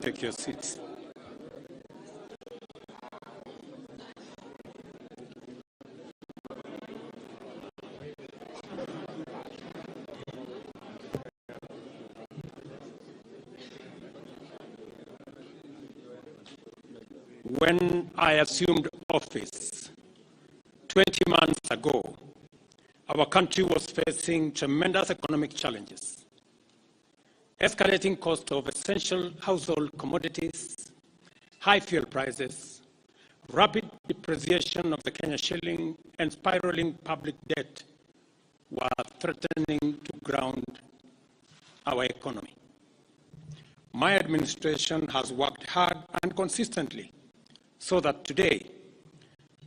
take your seats. When I assumed office 20 months ago, our country was facing tremendous economic challenges. Escalating cost of essential household commodities, high fuel prices, rapid depreciation of the Kenya shilling, and spiraling public debt were threatening to ground our economy. My administration has worked hard and consistently so that today,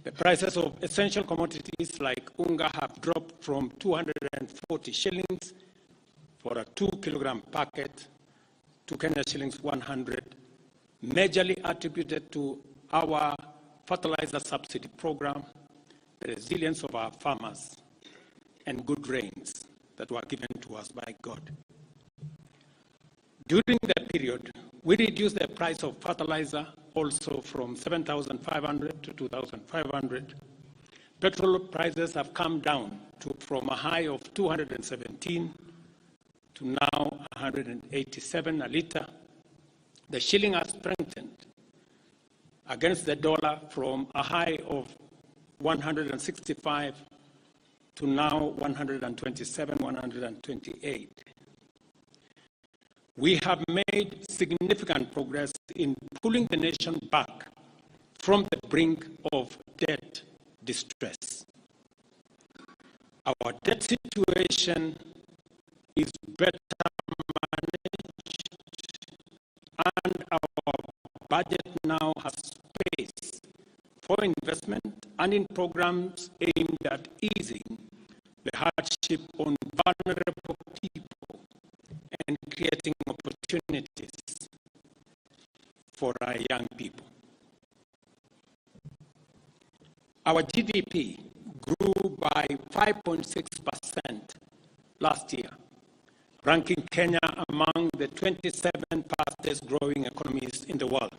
the prices of essential commodities like unga have dropped from 240 shillings for a 2-kilogram packet to Kenya shillings 100, majorly attributed to our fertilizer subsidy program, the resilience of our farmers, and good rains that were given to us by God. During that period, we reduced the price of fertilizer also from 7,500 to 2,500. Petrol prices have come down from a high of 217 to now 187 a litre. The shilling has strengthened against the dollar from a high of 165 to now 127, 128. We have made significant progress in pulling the nation back from the brink of debt distress. Our debt situation is better managed, and our budget now has space for investment and in programs aimed at easing the hardship on vulnerable people and creating opportunities for our young people. Our GDP grew by 5.6% last year, ranking Kenya among the 27 fastest growing economies in the world.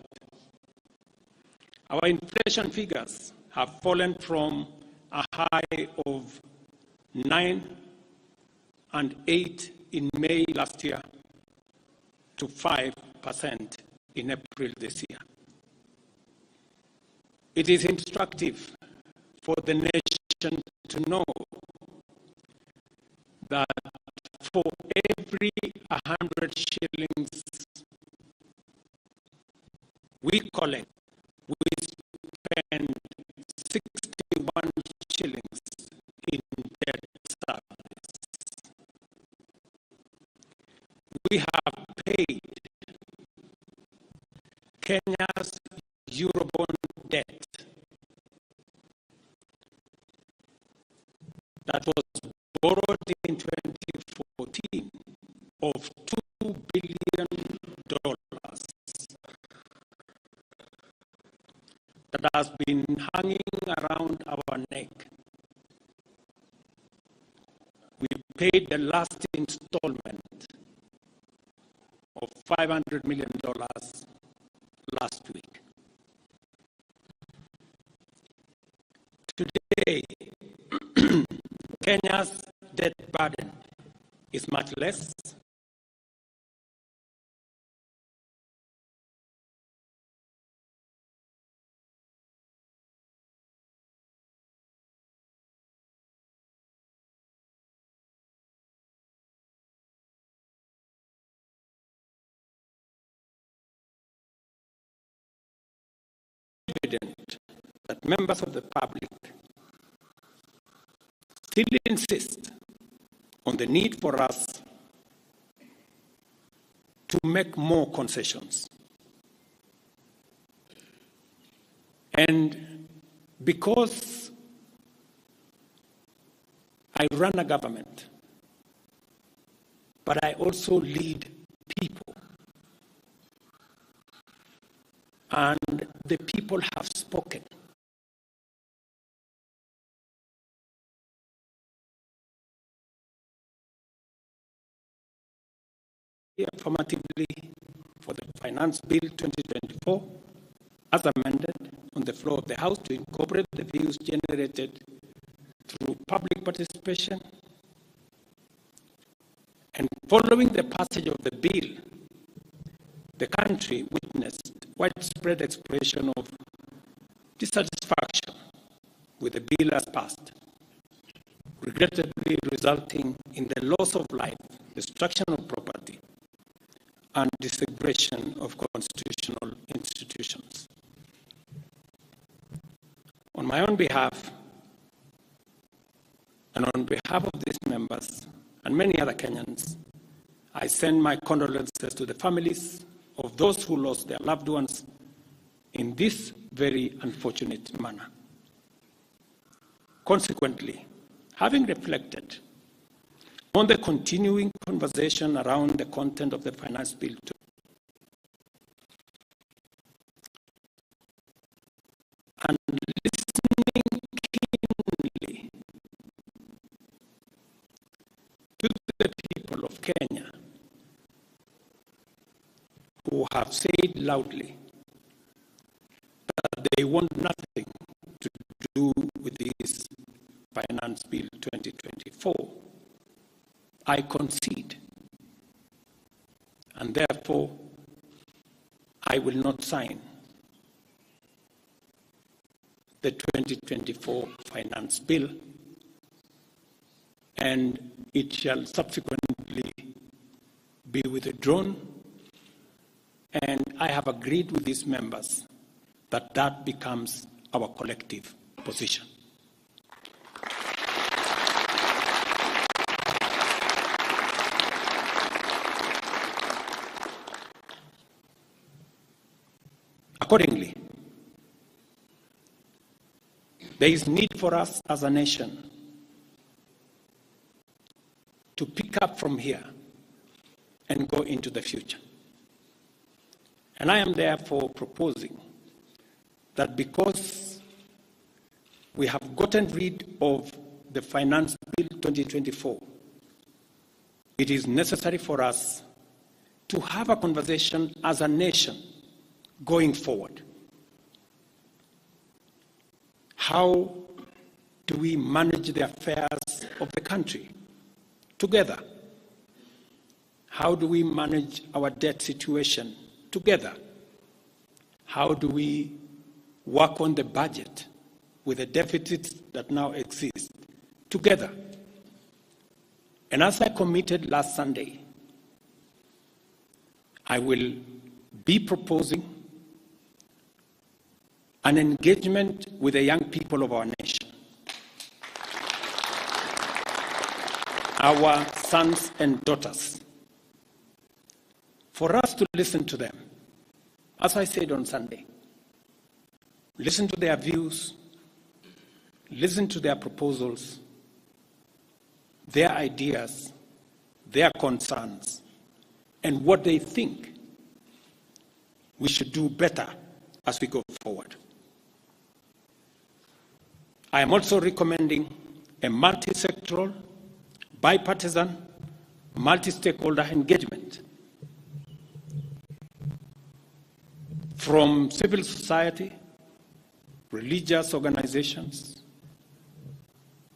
Our inflation figures have fallen from a high of 9 and 8 in May last year to 5% in April this year. It is instructive for the nation to know that for every 100 shillings we collect, we spend 61 shillings in debt service. We have paid Kenya's Eurobond debt that was borrowed in 2014 of $2 billion that has been hanging around our neck. We paid the last installment of $500 million last week. Today, Kenya's debt burden is much less. Evident that members of the public still insist on the need for us to make more concessions. And because I run a government, but I also lead people, and the people have spoken. Affirmatively for the Finance Bill 2024, as amended on the floor of the House, to incorporate the views generated through public participation. And following the passage of the bill, the country witnessed widespread expression of dissatisfaction with the bill as passed, regrettably resulting in the loss of life, destruction of property, and disintegration of constitutional institutions. On my own behalf, and on behalf of these members and many other Kenyans, I send my condolences to the families of those who lost their loved ones in this very unfortunate manner. Consequently, having reflected on the continuing conversation around the content of the Finance Bill and listening keenly to the people of Kenya who have said loudly that they want nothing to do with this Finance Bill 2024, I concede, and therefore I will not sign the 2024 Finance Bill, and it shall subsequently be withdrawn, and I have agreed with these members that that becomes our collective position. Accordingly, there is need for us as a nation to pick up from here and go into the future. And I am therefore proposing that because we have gotten rid of the Finance Bill 2024, it is necessary for us to have a conversation as a nation going forward. How do we manage the affairs of the country together? How do we manage our debt situation together? How do we work on the budget with the deficits that now exist together? And as I committed last Sunday, I will be proposing an engagement with the young people of our nation, our sons and daughters, for us to listen to them. As I said on Sunday, listen to their views, listen to their proposals, their ideas, their concerns, and what they think we should do better as we go forward. I am also recommending a multi-sectoral, bipartisan, multi-stakeholder engagement from civil society, religious organizations,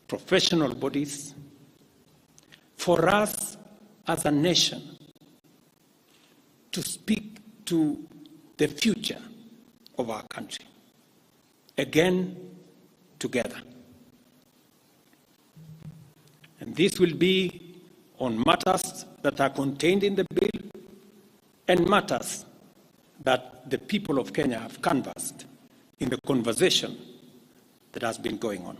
professional bodies, for us as a nation to speak to the future of our country, again, together. And this will be on matters that are contained in the bill and matters that the people of Kenya have canvassed in the conversation that has been going on.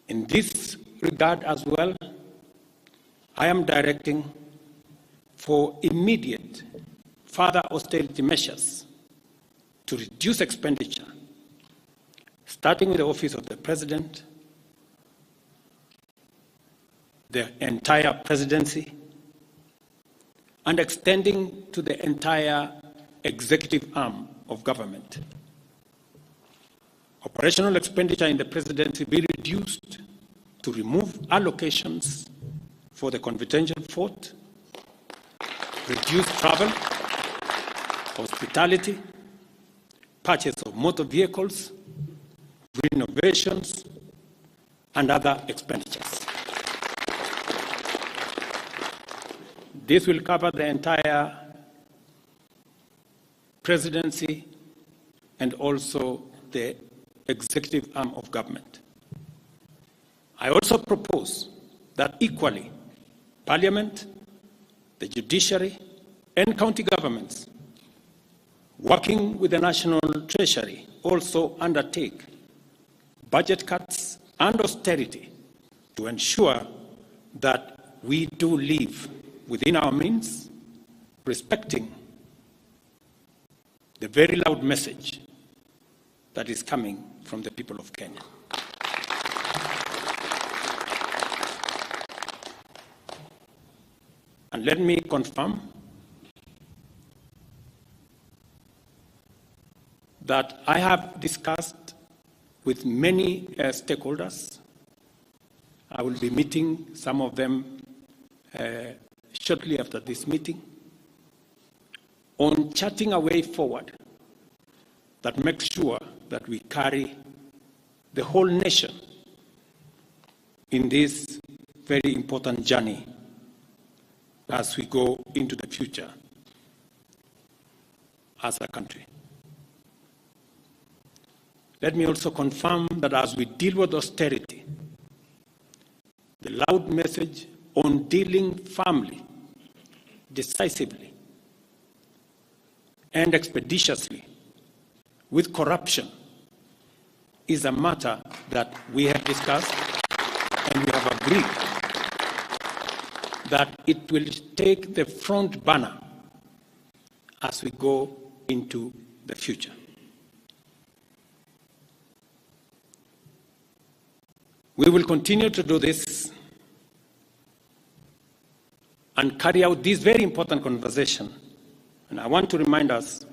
In this regard as well, I am directing for immediate further austerity measures to reduce expenditure, starting with the Office of the President, the entire presidency, and extending to the entire executive arm of government. Operational expenditure in the presidency be reduced to remove allocations for the confidential fort, reduced travel, hospitality, purchase of motor vehicles, renovations, and other expenditures. This will cover the entire presidency and also the executive arm of government. I also propose that equally, Parliament, the judiciary, and county governments, working with the National Treasury, also undertake budget cuts and austerity to ensure that we do live within our means, respecting the very loud message that is coming from the people of Kenya. And let me confirm that I have discussed with many stakeholders. I will be meeting some of them shortly after this meeting on charting a way forward that makes sure that we carry the whole nation in this very important journey as we go into the future as a country. Let me also confirm that as we deal with austerity, the loud message on dealing firmly, decisively, and expeditiously with corruption is a matter that we have discussed and we have agreed that it will take the front burner as we go into the future. We will continue to do this and carry out this very important conversation. And I want to remind us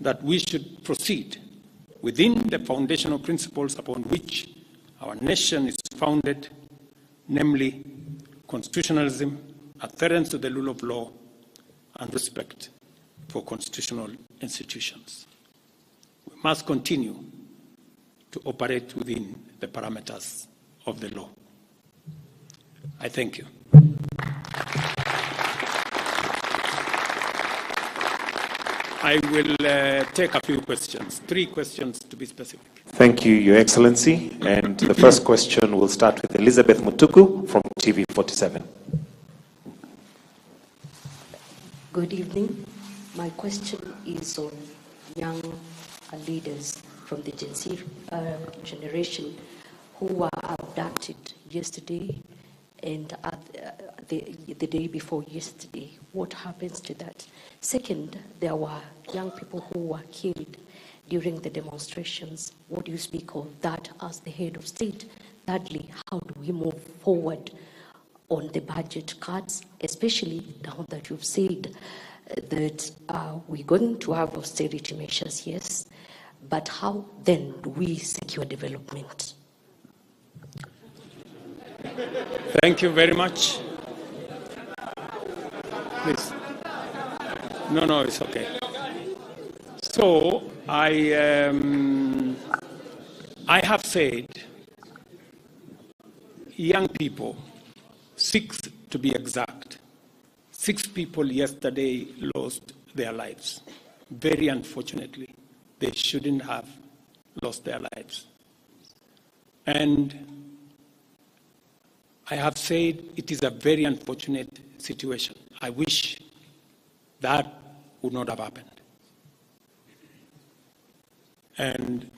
that we should proceed within the foundational principles upon which our nation is founded, namely constitutionalism, adherence to the rule of law, and respect for constitutional institutions. We must continue to operate within the parameters of the law. I thank you. I will take a few questions, 3 questions to be specific. Thank you, Your Excellency. And the first question will start with Elizabeth Mutuku from TV47. Good evening. My question is on young leaders from the Gen Z generation who were abducted yesterday and the day before yesterday. What happens to that? Second, there were young people who were killed during the demonstrations. What do you speak of that as the head of state? Thirdly, how do we move forward on the budget cuts, especially now that you've said that we're going to have austerity measures, yes, but how then do we secure development? Thank you very much. Please. No, it's okay. So I have said young people, 6 to be exact, 6 people yesterday lost their lives. Very unfortunately, they shouldn't have lost their lives. And I have said it is a very unfortunate situation. I wish that would not have happened. And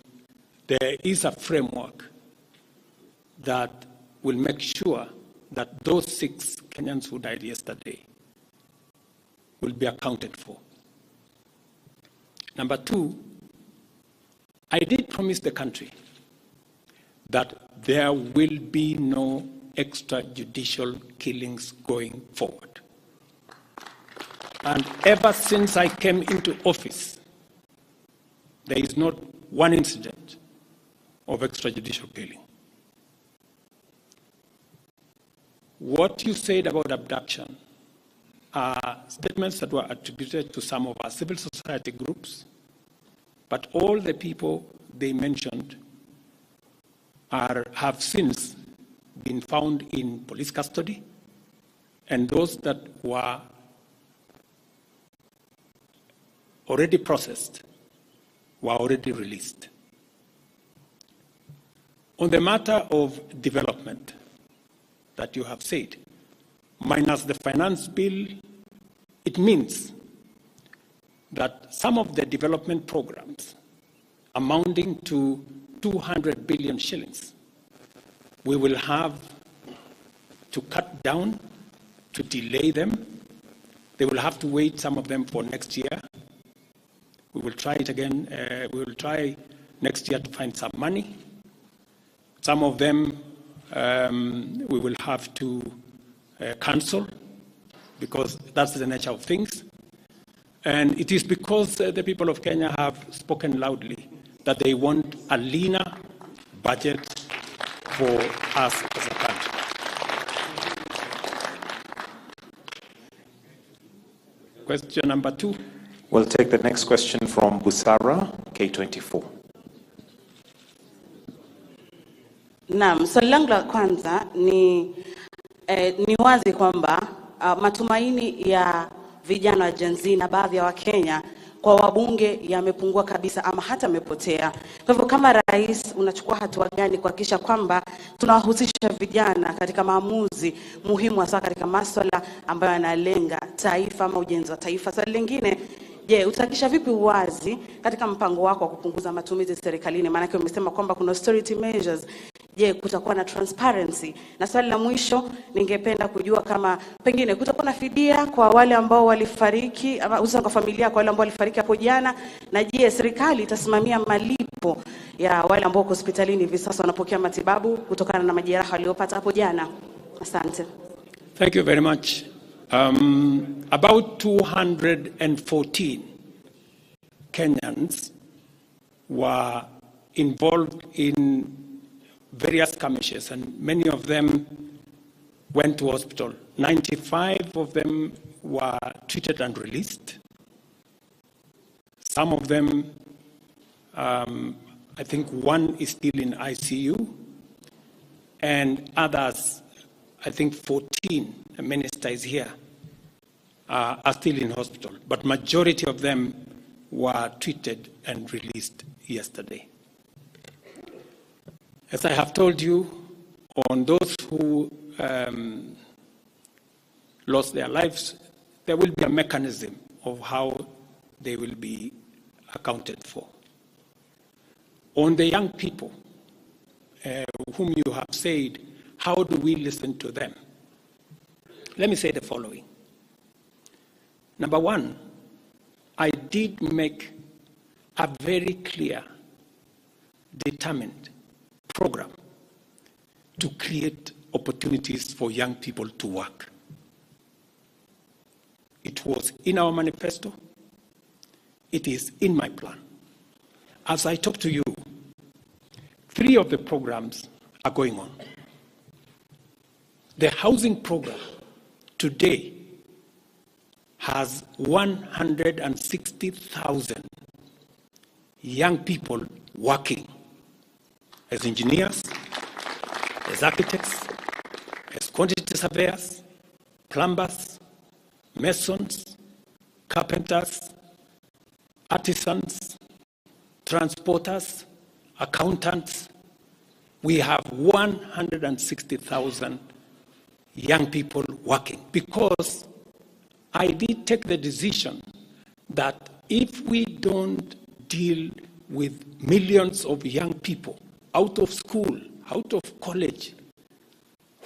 there is a framework that will make sure that those 6 Kenyans who died yesterday will be accounted for. Number 2, I did promise the country that there will be no extrajudicial killings going forward. And ever since I came into office, there is not one incident of extrajudicial killing. What you said about abduction are statements that were attributed to some of our civil society groups, but all the people they mentioned have since been found in police custody, and those that were already processed were already released. On the matter of development that you have said, minus the finance bill, it means that some of the development programs amounting to 200 billion shillings, we will have to cut down, to delay them. They will have to wait, some of them, for next year. We will try it again. We will try next year to find some money. Some of them we will have to cancel, because that's the nature of things. And it is because the people of Kenya have spoken loudly that they want a leaner budget for us as a country. Question number 2. We'll take the next question from Busara, K24. Naam, swali langu la kwanza ni wazi kwamba matumaini ya vijana wa Gen Z na baadhi ya Wakenya kwa wabunge yamepungua kabisa ama hata yamepotea. Kwa hivyo kama rais, unachukua hatua gani kuhakikisha kwamba tunawahusisha vijana katika maamuzi muhimu, hasa katika masuala ambayo yanalenga taifa ama ujenzi wa taifa? Swali lingine, je, utahakikisha vipi uwazi katika mpango wako wa kupunguza matumizi serikalini? Maana yake umesema kwamba kuna austerity measures. Je, kutakuwa na transparency? Na swali la mwisho, ningependa kujua kama pengine kutakuwa na fidia kwa wale ambao walifariki, ama hususan kwa familia kwa wale ambao walifariki hapo jana, na je, serikali itasimamia malipo ya wale ambao hospitalini hivi sasa wanapokea matibabu kutokana na majeraha waliopata hapo jana? Asante. Thank you very much. About 214 Kenyans were involved in various skirmishes, and many of them went to hospital. 95 of them were treated and released. Some of them, I think one is still in ICU, and others, I think 14, the minister is here, are still in hospital. But majority of them were treated and released yesterday. As I have told you, on those who lost their lives, there will be a mechanism of how they will be accounted for. On the young people whom you have said, how do we listen to them? Let me say the following. Number one, I did make a very clear, determined program to create opportunities for young people to work. It was in our manifesto. It is in my plan. As I talk to you, 3 of the programs are going on. The housing program today has 160,000 young people working as engineers, as architects, as quantity surveyors, plumbers, masons, carpenters, artisans, transporters, accountants. We have 160,000 young people working, because I did take the decision that if we don't deal with millions of young people out of school, out of college,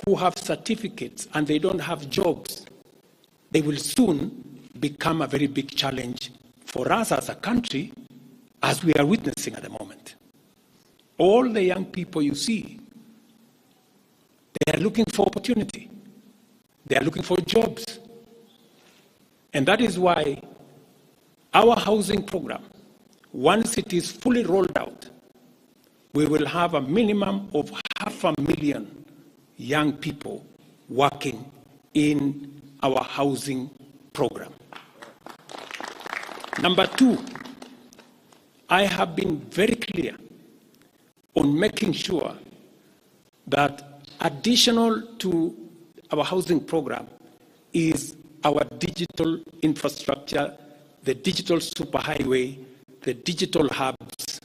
who have certificates and they don't have jobs, they will soon become a very big challenge for us as a country, as we are witnessing at the moment. All the young people you see, they are looking for opportunity. They are looking for jobs. And that is why our housing program, once it is fully rolled out, we will have a minimum of 500,000 young people working in our housing program. Number two, I have been very clear on making sure that additional to our housing program is our digital infrastructure, the digital superhighway, the digital hubs,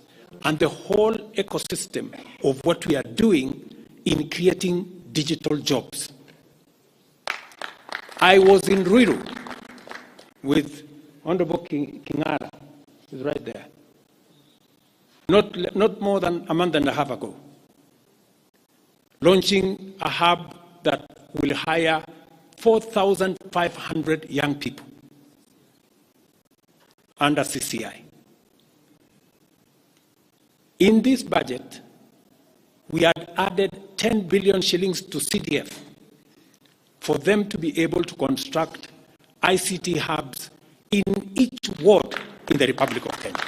and the whole ecosystem of what we are doing in creating digital jobs. I was in Ruto with Honorable Kingara, who's right there, not more than a month and a half ago, launching a hub that will hire 4,500 young people under KISII. In this budget, we had added 10 billion shillings to CDF for them to be able to construct ICT hubs in each ward in the Republic of Kenya.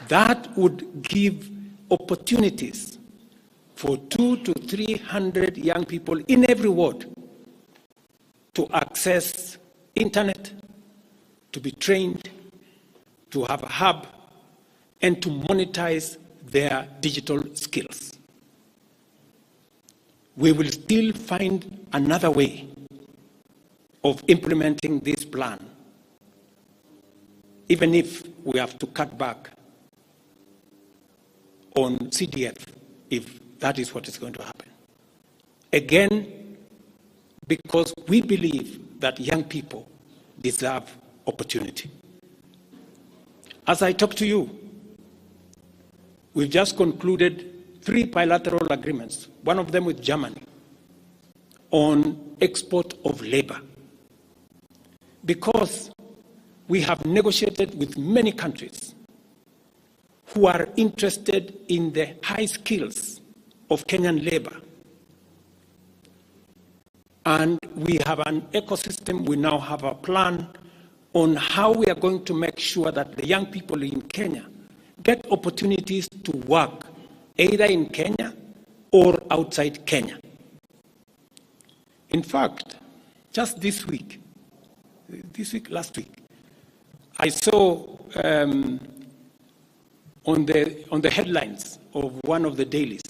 That would give opportunities for 200 to 300 young people in every ward to access internet, to be trained, to have a hub, and to monetize their digital skills. We will still find another way of implementing this plan, even if we have to cut back on CDF, if that is what is going to happen. Again, because we believe that young people deserve opportunity. As I talk to you, we've just concluded 3 bilateral agreements, one of them with Germany, on export of labor. Because we have negotiated with many countries who are interested in the high skills of Kenyan labor. And we have an ecosystem, we now have a plan on how we are going to make sure that the young people in Kenya get opportunities to work either in Kenya or outside Kenya. In fact, just last week, I saw on the headlines of one of the dailies,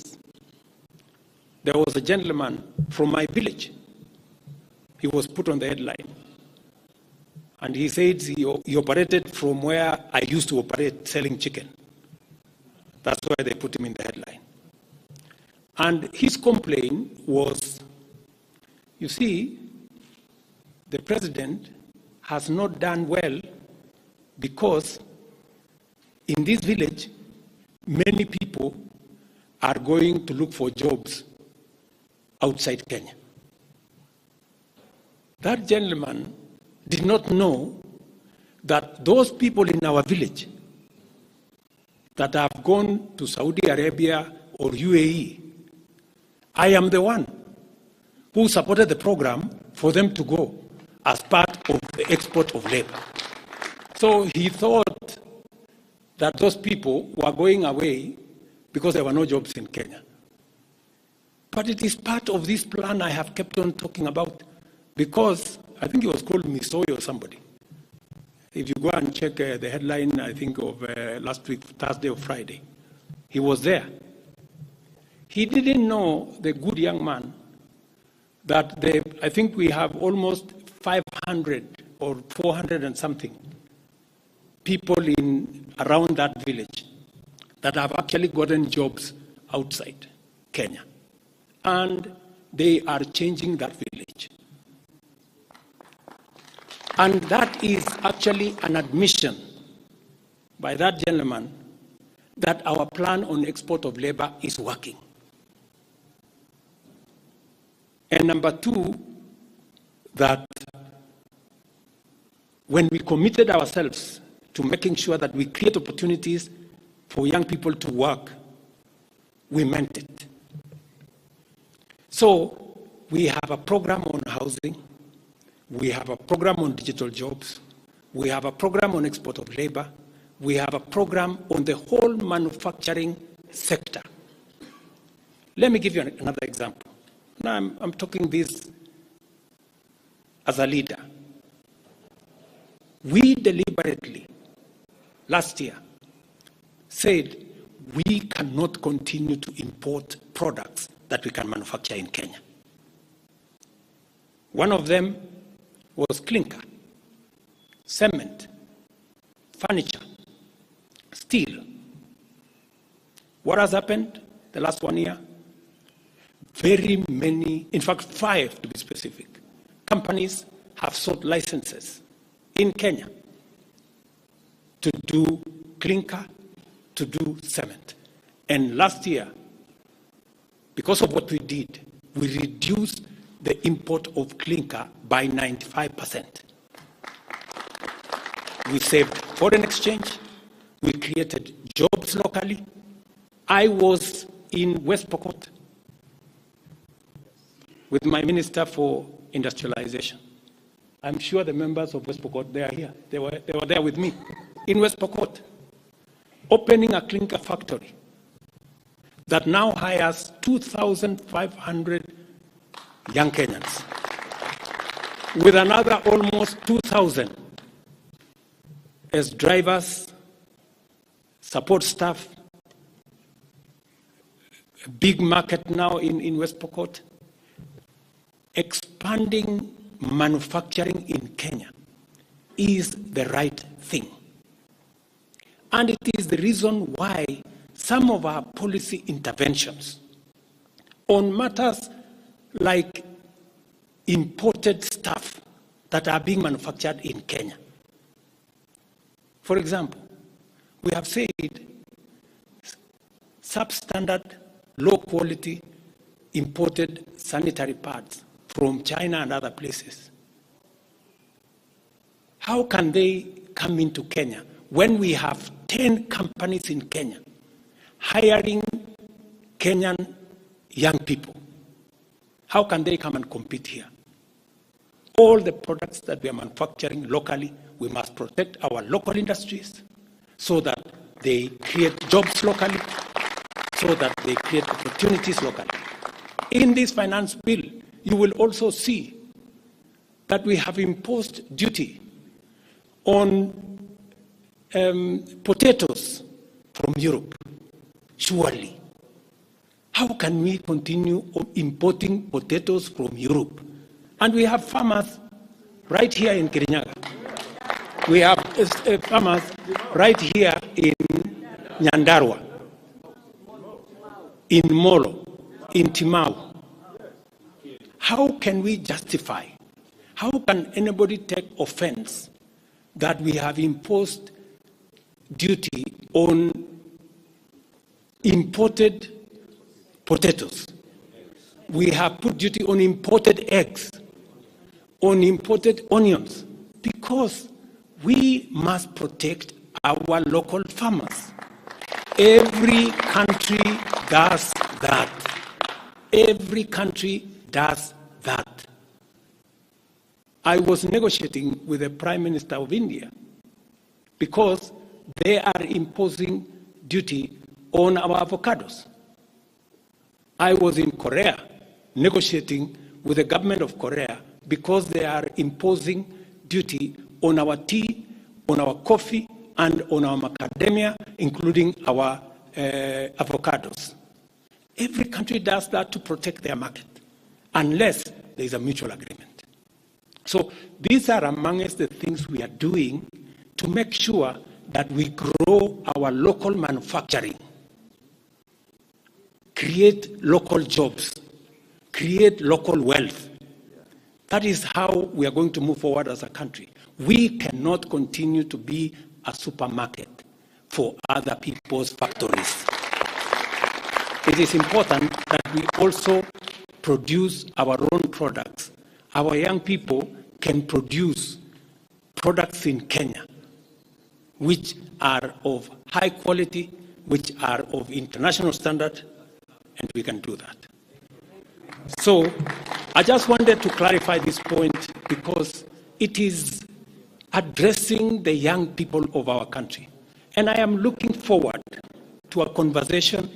there was a gentleman from my village. He was put on the headline. And he said he operated from where I used to operate selling chicken. That's why they put him in the headline. And his complaint was, you see, the president has not done well because in this village, many people are going to look for jobs outside Kenya. That gentleman did not know that those people in our village that have gone to Saudi Arabia or UAE, I am the one who supported the program for them to go as part of the export of labor. So he thought that those people were going away because there were no jobs in Kenya. But it is part of this plan I have kept on talking about, because I think it was called Misoi or somebody. If you go and check the headline, I think of last week, Thursday or Friday, he was there. He didn't know, the good young man, that I think we have almost 500 or 400 and something people around that village that have actually gotten jobs outside Kenya. And they are changing that village. And that is actually an admission by that gentleman that our plan on export of labor is working. And number two, that when we committed ourselves to making sure that we create opportunities for young people to work, we meant it. So we have a program on housing, we have a program on digital jobs, we have a program on export of labor, we have a program on the whole manufacturing sector. Let me give you another example. Now I'm talking this as a leader. We deliberately, last year, said we cannot continue to import products that we can manufacture in Kenya. One of them was clinker, cement, furniture, steel. What has happened the last 1 year? Very many, in fact 5 to be specific, companies have sought licenses in Kenya to do clinker, to do cement. And last year, because of what we did, we reduced the import of clinker by 95%. We saved foreign exchange, we created jobs locally. I was in West Pokot with my Minister for Industrialization. I'm sure the members of West Pokot, they are here. They were there with me in West Pokot, opening a clinker factory that now hires 2,500 young Kenyans, with another almost 2,000 as drivers, support staff, a big market now in West Pokot. Expanding manufacturing in Kenya is the right thing. And it is the reason why some of our policy interventions on matters like imported stuff that are being manufactured in Kenya. For example, we have said substandard, low quality imported sanitary pads from China and other places. How can they come into Kenya when we have 10 companies in Kenya hiring Kenyan young people? How can they come and compete here? All the products that we are manufacturing locally, we must protect our local industries so that they create jobs locally, so that they create opportunities locally. In this finance bill, you will also see that we have imposed duty on potatoes from Europe. Surely, how can we continue importing potatoes from Europe? And we have farmers right here in Kirinyaga. We have farmers right here in Nyandarua, in Molo, in Timau. How can we justify? How can anybody take offense that we have imposed duty on imported potatoes? We have put duty on imported eggs, on imported onions, because we must protect our local farmers. Every country does that. Every country does that. I was negotiating with the Prime Minister of India because they are imposing duty on our avocados. I was in Korea negotiating with the government of Korea because they are imposing duty on our tea, on our coffee, and on our macadamia, including our avocados. Every country does that to protect their market, unless there is a mutual agreement. So these are amongst the things we are doing to make sure that we grow our local manufacturing, create local jobs, create local wealth. That is how we are going to move forward as a country. We cannot continue to be a supermarket for other people's factories. It is important that we also produce our own products. Our young people can produce products in Kenya which are of high quality, which are of international standard, and we can do that. So I just wanted to clarify this point because it is addressing the young people of our country. And I am looking forward to a conversation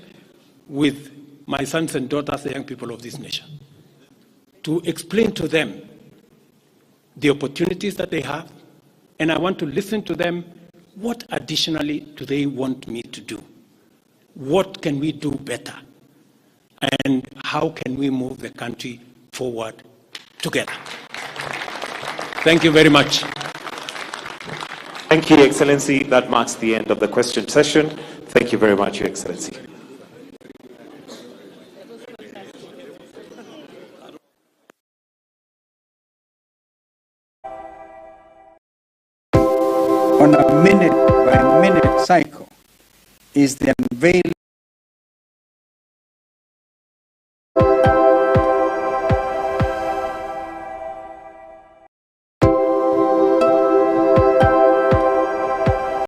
with my sons and daughters, the young people of this nation, to explain to them the opportunities that they have, and I want to listen to them. What additionally do they want me to do? What can we do better? And how can we move the country forward together? Thank you very much. Thank you, Your Excellency. That marks the end of the question session. Thank you very much, Your Excellency. On a minute-by-minute cycle is the unveiling